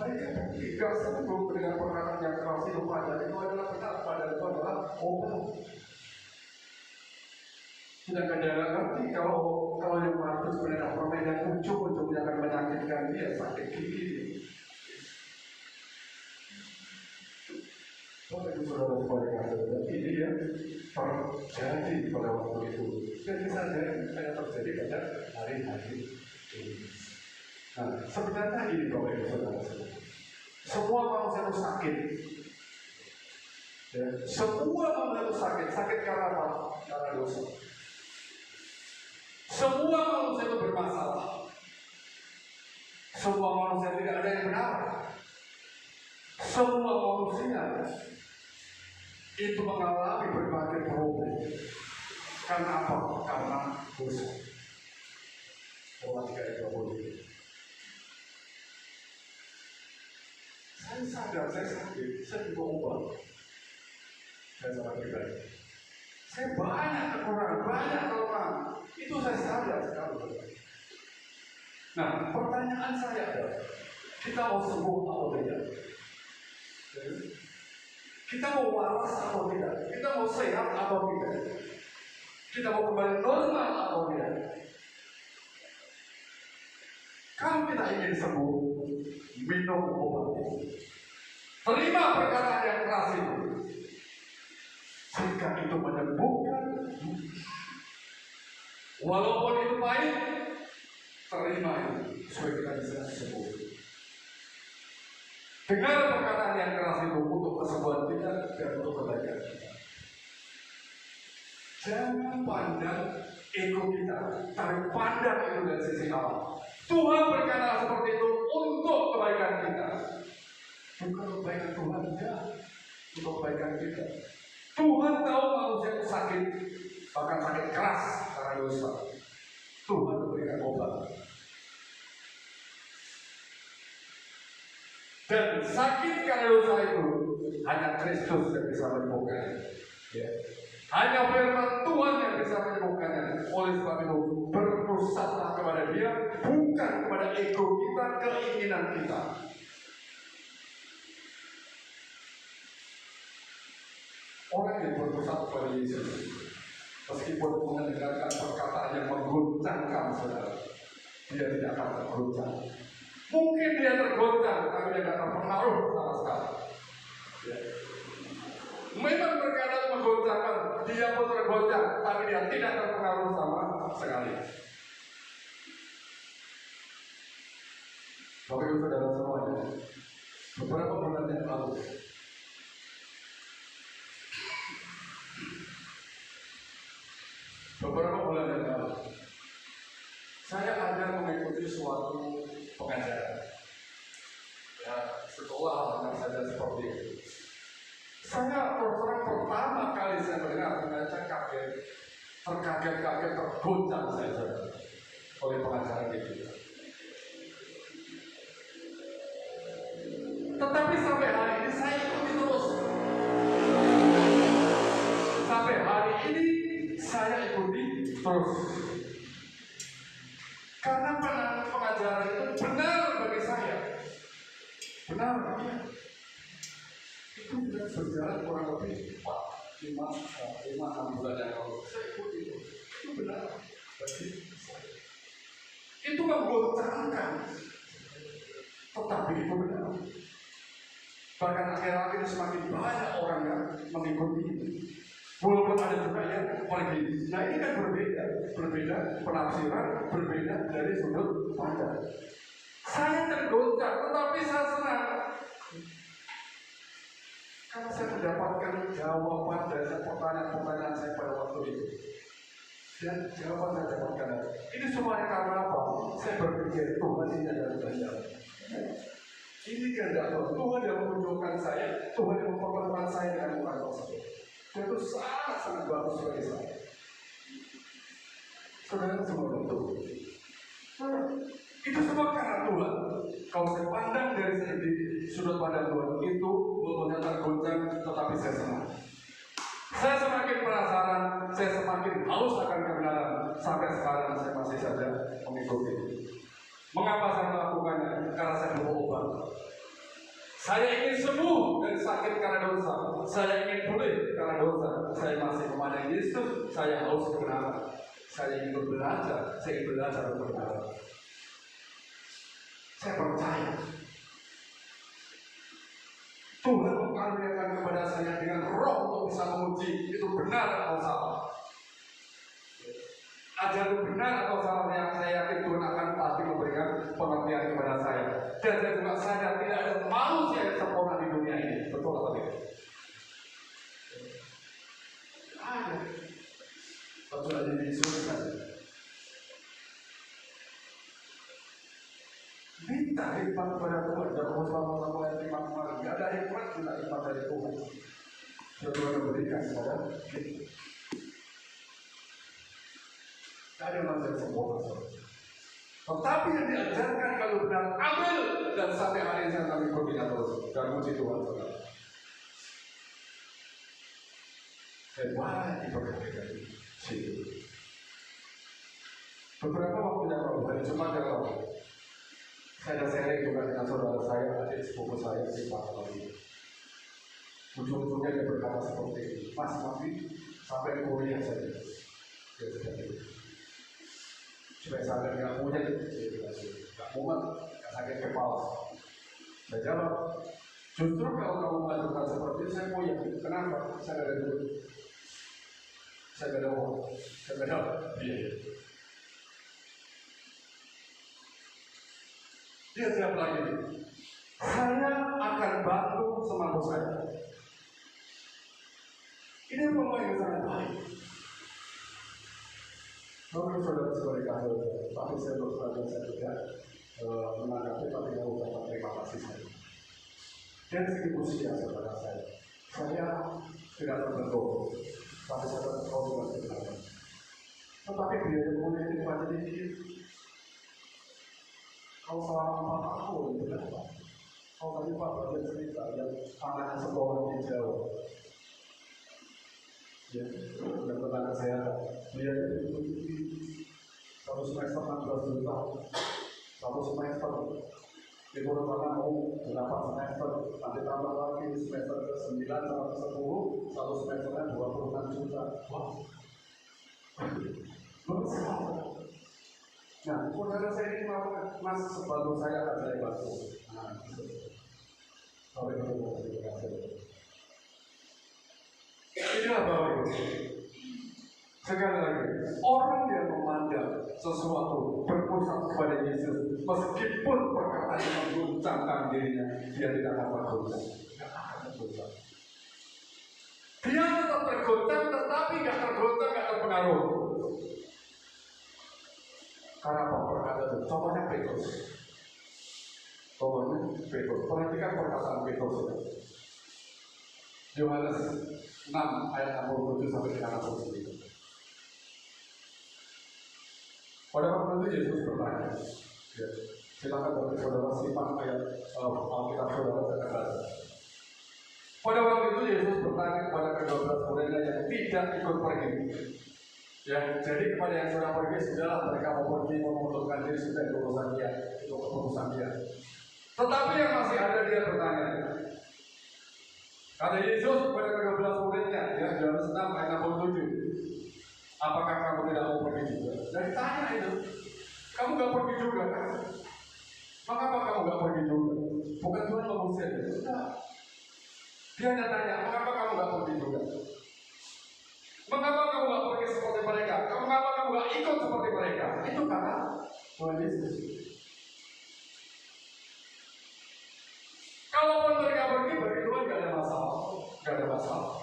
Mereka tidak sanggup dengan perkataan yang keras itu pada itu adalah benar, pada itu adalah obat. Sedangkan dia nggak ngerti kalau yang mengandung sebenarnya permainan ujung-ujungnya akan menyakitkan dia, sakit gigi. Bapak Ibu Saudara sekalian, ini ya terjadi pada waktu itu. Dan bisa jadi terjadi pada hari-hari ini. Nah, sebenarnya ini Bapak Ibu Saudara, semua manusia itu sakit. Ya, semua manusia itu sakit. Sakit karena apa? Karena dosa. Semua manusia itu bermasalah. Semua manusia tidak ada yang benar. Semua manusia itu mengalami berbagai problem. Karena apa? Karena dosa. Roma 3:20. Saya sadar, saya sakit, saya juga ubah. Saya sangat pribadi. Saya banyak kekurangan, banyak kelemahan. Itu saya sadar sekali. Nah, pertanyaan saya adalah, kita mau sembuh atau tidak? Kita mau waras atau tidak? Kita mau sehat atau tidak? Kita mau kembali normal atau tidak? Kalau kita ingin sembuh, minum obat itu. Terima perkataan yang keras itu. Jika itu menyembuhkan, walaupun itu pahit, terima itu supaya kita bisa sembuh. Dengar perkataan yang keras itu untuk kesembuhan kita dan untuk kebaikan kita. Jangan pandang ego kita, tapi pandang itu dari sisi Allah. Tuhan berkata seperti itu untuk kebaikan kita. Bukan kebaikan Tuhan, ya. Untuk kebaikan kita. Tuhan tahu manusia itu sakit, bahkan sakit keras karena dosa. Tuhan memberikan obat. Dan sakit karena dosa itu hanya Kristus yang bisa menyembuhkan. Ya. Hanya firman Tuhan yang bisa menyembuhkannya. Oleh sebab itu berpusatlah kepada Dia, bukan kepada ego kita, keinginan kita. Orang yang berpusat kepada Yesus, meskipun mendengarkan perkataan yang mengguncangkan saudara, dia tidak akan tergoncang. Mungkin dia tergoncang, tapi dia tidak terpengaruh sama sekali. Ya. Memang berkata menggoncangkan, dia pun tergoncang, tapi dia tidak terpengaruh sama sekali. Bapak Ibu Saudara semuanya, beberapa bulan yang lalu, saya ada mengikuti suatu pengajaran. Ya, sekolah anak saja seperti itu. Saya terus pertama kali saya mendengar pengajaran kaget, terkaget-kaget, tergoncang saya oleh pengajaran itu. Tetapi sampai hari ini saya ikuti terus. Sampai hari ini saya ikuti terus. Karena pengajaran itu benar bagi saya. Benar bagi saya. Itu sudah berjalan kurang lebih 5-6 bulan yang lalu. Saya ikuti itu. Itu benar bagi saya. Itu menggoncangkan. Tetapi itu benar. Bahkan akhir-akhir semakin banyak orang yang mengikuti itu. Walaupun ada juga yang pergi. Nah ini kan berbeda penafsiran, berbeda dari sudut pandang. Saya tergoncang, tetapi saya senang. Karena saya mendapatkan jawaban dari pertanyaan-pertanyaan saya pada waktu itu. Dan jawaban saya dapatkan. Ini semuanya karena apa? Saya berpikir Tuhan ini adalah belajar. Ini kehendak Tuhan yang menunjukkan saya, Tuhan yang mempertemukan saya dengan Tuhan tersebut. Dan itu sangat bagus bagi saya. Saudara semua betul. Itu semua karena Tuhan. Kalau saya pandang dari sudut pandang Tuhan, itu walaupun tergoncang, tetapi saya senang. Saya semakin penasaran, saya semakin haus akan kebenaran. Sampai sekarang saya masih saja mengikuti. Mengapa saya melakukannya? Karena saya butuh obat. Saya ingin sembuh dari sakit karena dosa. Saya ingin pulih karena dosa. Saya masih memandang Yesus. Saya haus kebenaran. Saya ingin belajar. Saya ingin belajar kebenaran. Saya percaya Tuhan mengaruniakan kepada saya dengan roh untuk bisa menguji itu benar atau salah. Ajar benar atau salah yang saya yakin Tuhan akan pasti memberikan pengertian kepada saya. Dan saya juga sadar tidak ada manusia yang sempurna di dunia ini. Betul atau tidak? Ada. Kecuali di surga. Minta hikmat kepada Tuhan. Jangan sama-sama yang hikmat kemarin. Tidak ada hikmat, tidak hikmat dari Tuhan. Tuhan memberikan kepada kita. Tidak ada manusia yang sempurna. Tetapi yang diajarkan kalau benar ambil, dan sampai hari ini saya mengikuti terus dan muji Tuhan. Saya banyak diberkati dari situ. Beberapa waktu yang lalu, hari Jumat yang lalu, saya ada sharing juga dengan saudara saya, adik sepupu saya di Papua. Ujung-ujungnya dia berkata seperti ini, Mas sampai kuliah saja. Dia sudah supaya sampai nggak punya, nggak muat, nggak sakit kepala. Saya jawab, justru kalau kamu melakukan seperti itu, saya punya. Kenapa? Saya nggak ada duit, saya nggak ada uang, saya nggak ada biaya. Dia siap lagi. Saya akan bantu semampu saya. Ini peluang yang sangat baik. Mungkin saudara-saudari kasih, tapi saya tidak menanggapi, tapi saya ucapkan terima kasih saya. Dan segi usia saudara saya tidak terbentuk, tapi saya tahu dengan sebenarnya. Tetapi biaya mulai ini pada dikit. Kalau salah aku itu berapa? Kalau tadi Pak bagian cerita yang anaknya sekolah di Jawa, ya, dan tetangga saya biaya itu satu semester 16 juta, satu semester. Di mana mau 8 semester, nanti tambah lagi semester ke-9 sampai ke-10, satu semesternya 26 juta. Wah, besar. Nah, saudara saya ini mas sebantu saya akan saya bantu. Nah, sampai ketemu terima kasih. Inilah Bapak Ibu. Sekali lagi, orang yang memandang sesuatu berpusat kepada Yesus, meskipun perkataan yang mengguncangkan dirinya, dia tidak akan bergoncang. Dia tetap tergoncang, tetapi tidak tergoncang, tidak terpengaruh. Karena apa? Perkataan itu, contohnya Petrus. Perhatikan perkataan Petrus. Yohanes 6 ayat 67 sampai 69. Pada waktu itu Yesus bertanya, ya, silakan bagi saudara simak ayat Alkitab saudara terkenal. Pada waktu itu Yesus bertanya kepada kedua-belas muridnya yang tidak ikut pergi. Ya, jadi kepada yang sudah pergi sudahlah, mereka mau pergi memundurkan diri sudah urusan dia, itu keputusan dia. Tetapi yang masih ada dia bertanya. Kata Yesus kepada kedua-belas muridnya, ya, Yohanes 6 ayat 67. Apakah kamu tidak mau pergi juga? Dan ditanya itu, kamu gak pergi juga kan? Mengapa kamu gak pergi juga? Bukan Tuhan mengusir itu. Tidak. Dia hanya tanya, mengapa kamu gak pergi juga? Mengapa kamu gak pergi seperti mereka? Mengapa kamu gak ikut seperti mereka? Itu karena Tuhan Yesus. Kalaupun mereka pergi, bagi Tuhan gak ada masalah. Gak ada masalah.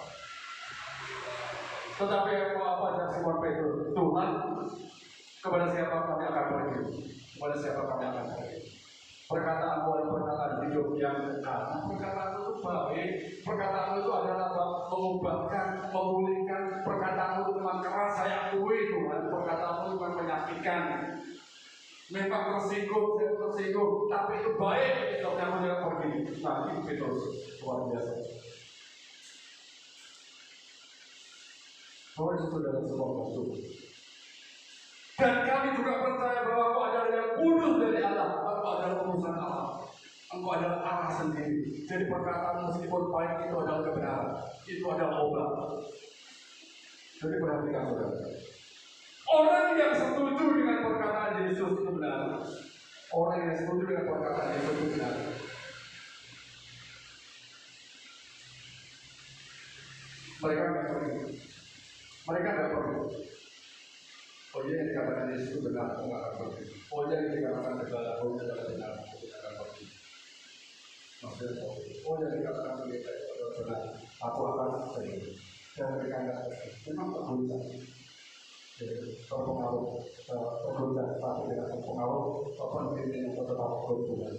Tetapi yang mau apa dan Simon Petrus? Tuhan, kepada siapa kami akan pergi? Kepada siapa kami akan pergi? Perkataan boleh perkataan hidup yang benar. Perkataan itu baik. Perkataan itu adalah mengubahkan, memulihkan. Perkataan itu memang keras, saya akui Tuhan. Perkataan itu memang menyakitkan. Memang tersinggung, tapi itu baik. Kalau kamu jangan pergi. Nah, ini Petrus luar biasa. Bahwa itu saudara semua bantu. Dan kami juga percaya bahwa Engkau adalah yang kudus dari Allah. Engkau adalah urusan Allah. Engkau adalah Allah sendiri. Jadi perkataan meskipun baik itu adalah kebenaran. Itu adalah obat. Jadi perhatikan saudara. Orang yang setuju dengan perkataan Yesus itu benar. Orang yang setuju dengan perkataan Yesus itu benar. Mereka tidak pergi. Mereka tidak pergi. Oh iya yang dikatakan Yesus itu benar, aku tidak akan pergi. Oh iya yang dikatakan segala, oh iya adalah benar, aku tidak akan pergi. Maksudnya, oh iya yang dikatakan begitu, benar, aku akan pergi. Dan mereka tidak pergi. Memang tergoncang. Terpengaruh, tergoncang, tapi tidak terpengaruh. Penting yang tetap berhubungan.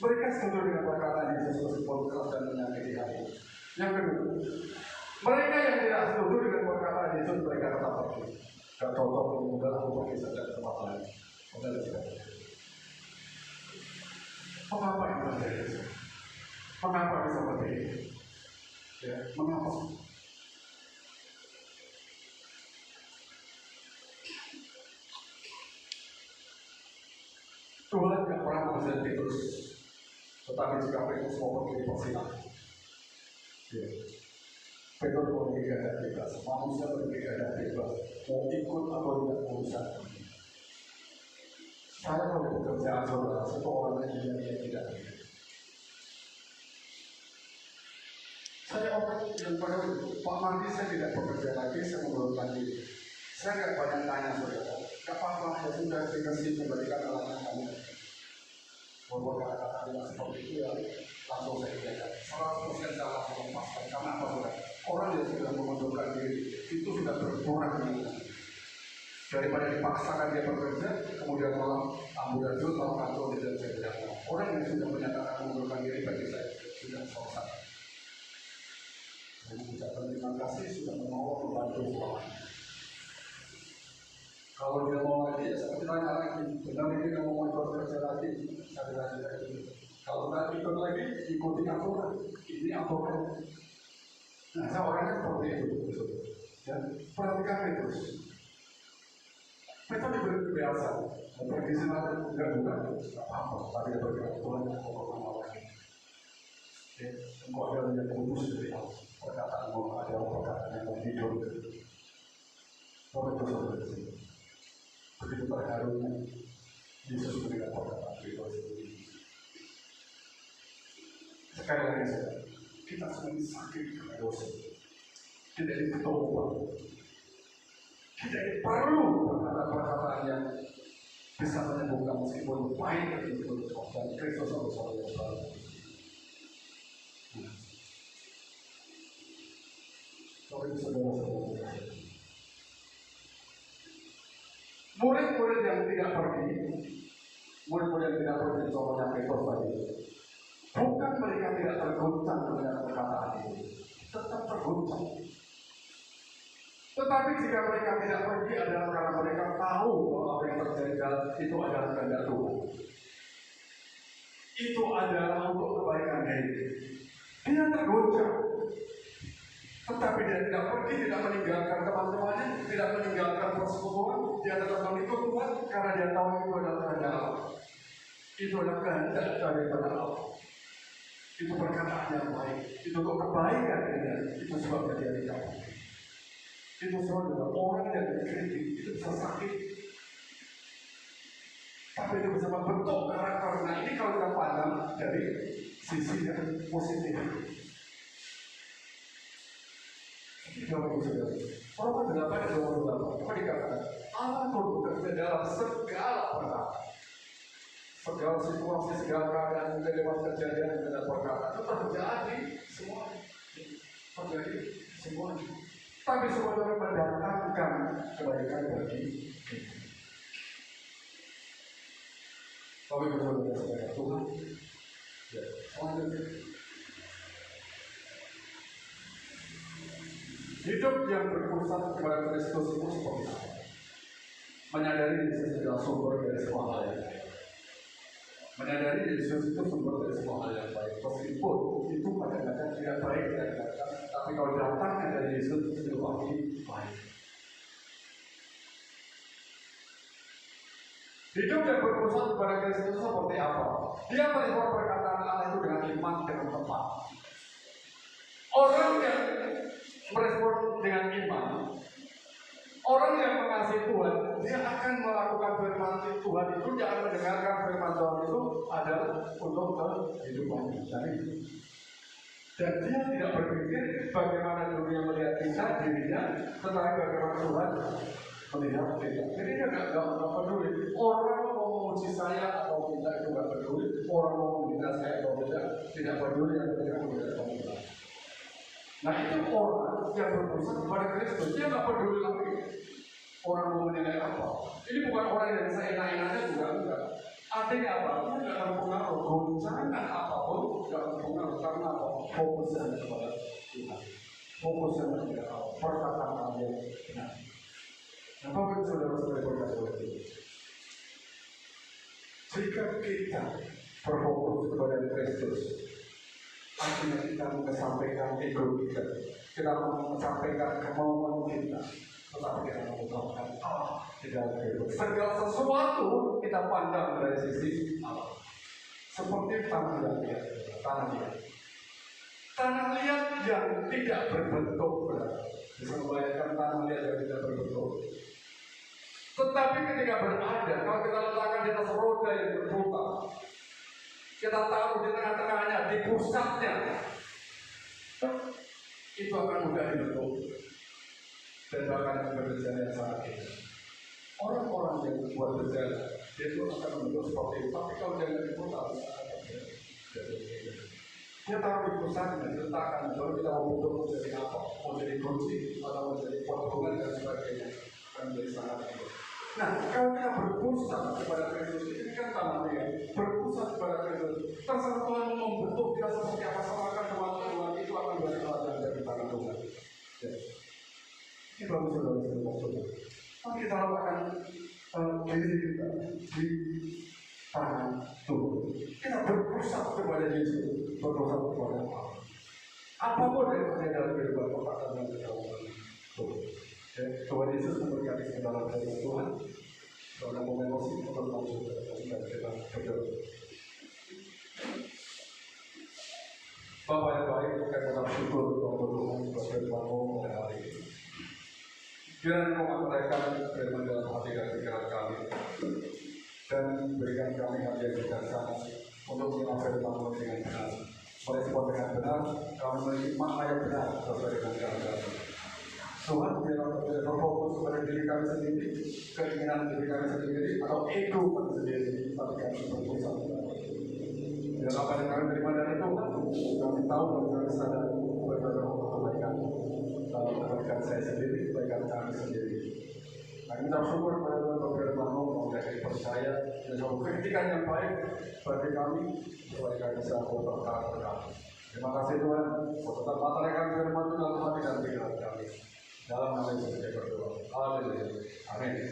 Mereka setuju dengan perkataan Yesus meskipun keras dan menyakiti hati. Yang kedua, mereka yang tidak setuju dengan perkataan Yesus, mereka tetap pergi. Gak cocok, mudah aku pergi saja ke tempat lain. Mengapa itu terjadi? Mengapa bisa seperti ini? Ya, mengapa? Tuhan tidak pernah mengusir Petrus, tetapi jika Petrus mau pergi di persidangan, Petrus mau pergi keadaan bebas, manusia pergi keadaan bebas, mau ikut atau tidak urusan. Saya kalau bekerjaan saudara, itu orang yang tidak. Saya orang yang pada Pak Mandi saya tidak bekerja lagi, saya mengundurkan diri. Saya tidak banyak tanya saudara, gak apa-apa, saya sudah dikasih kembalikan alatnya kamu. Walaupun kata-kata tidak seperti itu ya, berkurang daripada dipaksakan dia bekerja, kemudian malah amburadul, malah kantor dan sebagainya. Orang yang sudah menyatakan mengundurkan diri bagi saya sudah selesai. Saya mengucapkan terima kasih sudah mau membantu Tuhan. Kalau dia mau lagi, ya saya tanya lagi, benar ini kamu mau ikut kerja lagi? Saya lagi lagi. Kalau nggak ikut lagi, ikuti aturan. Ini aturan. Nah, saya orangnya seperti itu. Dan perhatikan itu. Kita diberi kebiasaan. Pergi sana enggak bukan, nggak apa-apa. Tapi dia bergerak Tuhan yang pokoknya mau lagi. Engkau ada yang kudus dari Allah. Perkataanmu ada perkataan yang hidup. Bapak itu seperti itu. Begitu terharunya Yesus memberikan perkataan Kristus ini. Sekali lagi saya, kita semakin sakit karena dosa. Kita ini bertobat. Kita ini perlu perkataan-perkataan yang bisa menyembuhkan meskipun pahit itu dan Kristus harus selalu baru. Kalau itu saudara-saudara, murid-murid yang tidak pergi, murid-murid yang tidak pergi, contohnya Petrus tadi, bukan mereka tidak terguncang dengan perkataan itu, tetap terguncang. Tetapi jika mereka tidak pergi adalah karena mereka tahu bahwa apa yang terjadi itu adalah kehendak Tuhan. Itu adalah untuk kebaikan diri. Dia terguncang, tetapi dia tidak pergi, tidak meninggalkan teman-temannya, tidak meninggalkan persekutuan. Dia tetap mengikut Tuhan karena dia tahu itu adalah kehendak Allah. Itu adalah kehendak daripada Allah. Itu perkataan yang baik. Itu untuk kebaikan dia. Itu sebabnya dia tidak pergi. Itu sebabnya orang yang dikritik itu bisa sakit. Tapi itu bisa membentuk karakter. Nah ini kalau kita pandang dari sisi yang positif. Roma 8 dan 28 apa dikatakan? Allah bekerja dalam segala perkara, segala situasi, segala keadaan, lewat kejadian dan perkara itu terjadi semua, terjadi semua. Tapi semuanya mendatangkan kebaikan bagi kita. Tapi bersama Tuhan, ya, selanjutnya. Hidup yang berpusat kepada Kristus itu seperti apa? Menyadari Yesus adalah sumber dari semua hal yang baik. Menyadari Yesus itu sumber dari semua hal yang baik. Meskipun itu kadang-kadang tidak baik, tapi kalau datangnya dari Yesus itu pasti baik. Hidup yang berpusat kepada Kristus itu seperti apa? Dia merespon perkataan Allah itu dengan iman dengan tepat. Orang yang merespon dengan iman, orang yang mengasihi Tuhan, dia akan melakukan firman Tuhan itu, dia akan mendengarkan firman Tuhan itu adalah untuk kehidupannya. Dan dia tidak berpikir bagaimana dunia melihat kita, dirinya, tetapi bagaimana Tuhan melihat kita. Jadi dia nggak peduli. Orang mau memuji saya atau tidak itu nggak peduli. Orang mau menghina saya atau tidak peduli yang tidak peduli. Nah itu orang yang berpusat kepada Kristus, dia nggak peduli lagi orang mau menilai apa. Ini bukan orang yang bisa enak-enaknya juga enggak. Artinya apa? Dia nggak akan pengaruh, goncangan apapun nggak akan pengaruh karena apa? Fokusnya kepada Tuhan, fokusnya kepada Allah, perkataan dia. Nah, Bapak saudara-saudara berkata itu. Jika kita berfokus kepada Kristus, artinya kita mengesampaikan ego kita mengesampaikan kemauan kita, tetapi kita mengutamakan Allah di dalam hidup. Segala sesuatu kita pandang dari sisi Allah. Seperti tanah liat, tanah liat yang tidak berbentuk, bisa membayangkan tanah liat yang tidak berbentuk. Tetapi ketika berada, kalau kita letakkan di atas roda yang berputar, kita taruh di tengah-tengahnya, di pusatnya, itu akan mudah dibentuk dan bahkan berjalan yang sangat indah. Orang-orang yang buat berjalan, dia itu akan membentuk seperti itu. Tapi kalau dia tidak diputar, akan terjadi. Dia taruh di pusatnya, diletakkan. Kalau kita mau bentuk mau jadi apa, mau jadi kunci atau mau jadi potongan dan sebagainya, akan menjadi sangat baik. Nah, kalau kita berpusat kepada Kristus, ini kan tanamnya berpusat kepada Kristus. Terserah Tuhan mau membentuk kita seperti apa, serahkan teman-teman itu akan menjadi teladan dari tangan Tuhan. Ya. Ini bagus saudara-saudara. Tapi kita lakukan diri kita di tangan Tuhan. Kita berpusat kepada Yesus, berpusat kepada Allah. Apapun yang terjadi dalam kehidupan kita akan menjadi Tuhan. Tuhan Yesus memberkati segala dari Tuhan. Karena emosi atau langsung dan kita berdoa. Bapak yang baik, kami mengucap syukur kepada Tuhan buat firman-Mu pada hari ini. Kiranya Engkau menyampaikan firman dalam hati dan pikiran kami, dan berikan kami hati yang bijaksana untuk mengenal firman-Mu dengan benar. Merespon dengan benar, kami memiliki makna yang benar sesuai dengan kehendak. Tuhan tidak berfokus kepada diri kami sendiri, keinginan diri kami sendiri, atau ego kami sendiri, tapi kami berpusat. Dan apa yang kami terima dari Tuhan, kami tahu dan kami sadar bagaimana kebaikan dalam kebaikan saya sendiri, kebaikan kami sendiri. Nah, kita bersyukur kepada Tuhan berfirman-Mu menjadi percaya dan selalu kritikan yang baik bagi kami supaya kami bisa berkah. Terima kasih Tuhan, tetap latarkan firman-Mu dalam hati dan pikiran kami. Dalam nama Yesus kita berdoa. Haleluya. Amin.